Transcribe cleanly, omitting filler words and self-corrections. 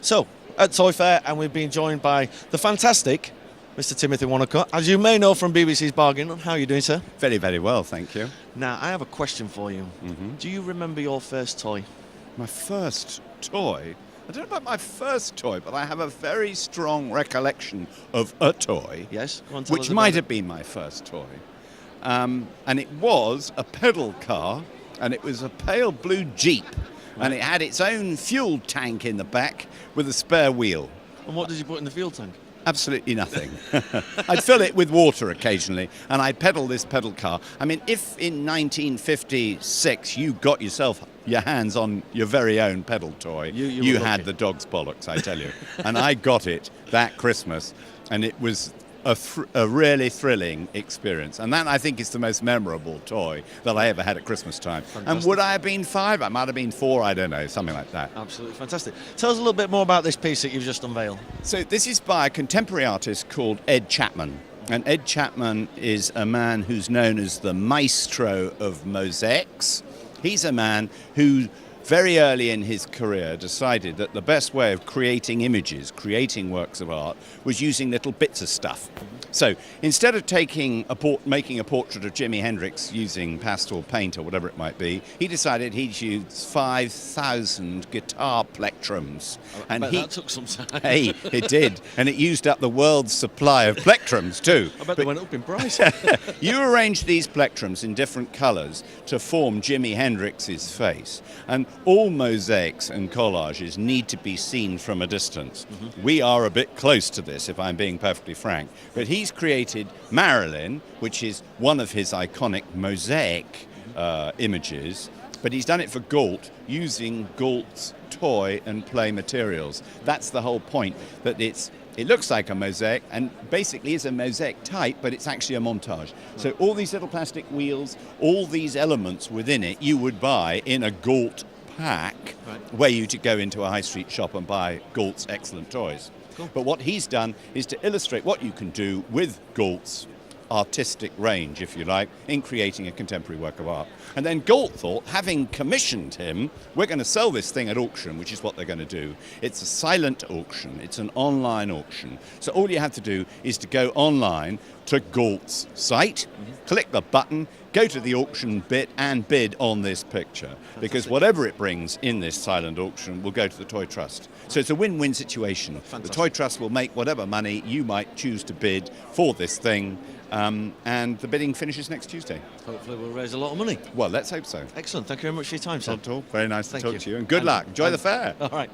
So, at Toy Fair, and we've been joined by the fantastic Mr. Timothy Wonnacott. As you may know from BBC's Bargain, how are you doing, sir? Very, very well, thank you. Now, I have a question for you. Do you remember your first toy? My first toy? I don't know about my first toy, but I have a very strong recollection of a toy. Yes? Go on, tell us Which about might it. have been my first toy. And it was a pedal car, and it was a pale blue Jeep. And it had its own fuel tank in the back with a spare wheel. And what did you put in the fuel tank? Absolutely nothing. I'd fill it with water occasionally, and I'd pedal this pedal car. I mean, if in 1956 you got yourself your hands on your very own pedal toy, you were had lucky. the dog's bollocks, I tell you. And I got it that Christmas, and it was a really thrilling experience. And that, I think, is the most memorable toy that I ever had at Christmas time. Fantastic. And would I have been 5? I might have been 4, I don't know, something like that. Absolutely fantastic. Tell us a little bit more about this piece that you've just unveiled. So this is by a contemporary artist called Ed Chapman. And Ed Chapman is a man who's known as the maestro of mosaics. He's a man who very early in his career decided that the best way of creating images, creating works of art, was using little bits of stuff. So instead of making a portrait of Jimi Hendrix using pastel paint or whatever it might be, he decided he'd use 5,000 guitar plectrums. And that took some time. Hey, it did. And it used up the world's supply of plectrums too. I bet they went up in price. You arrange these plectrums in different colours to form Jimi Hendrix's face. And all mosaics and collages need to be seen from a distance. We are a bit close to this, if I'm being perfectly frank. But he's created Marilyn, which is one of his iconic mosaic images. But he's done it for Galt using Galt's toy and play materials. That's the whole point, that it looks like a mosaic and basically is a mosaic type, but it's actually a montage. So all these little plastic wheels, all these elements within it, you would buy in a Galt pack, where you to go into a high street shop and buy Galt's excellent toys. Cool. But what he's done is to illustrate what you can do with Galt's artistic range, if you like, in creating a contemporary work of art. And then Galt thought, having commissioned him, we're going to sell this thing at auction, which is what they're going to do. It's a silent auction. It's an online auction. So all you have to do is to go online to Galt's site, click the button, go to the auction bit and bid on this picture. Because whatever it brings in this silent auction will go to the Toy Trust. So it's a win-win situation. Fantastic. The Toy Trust will make whatever money you might choose to bid for this thing, and the bidding finishes next Tuesday. Hopefully we'll raise a lot of money. Well, let's hope so. Excellent. Thank you very much for your time, sir. Not at all. Very nice to Thank talk you. to you, and good luck. Enjoy the fair. All right.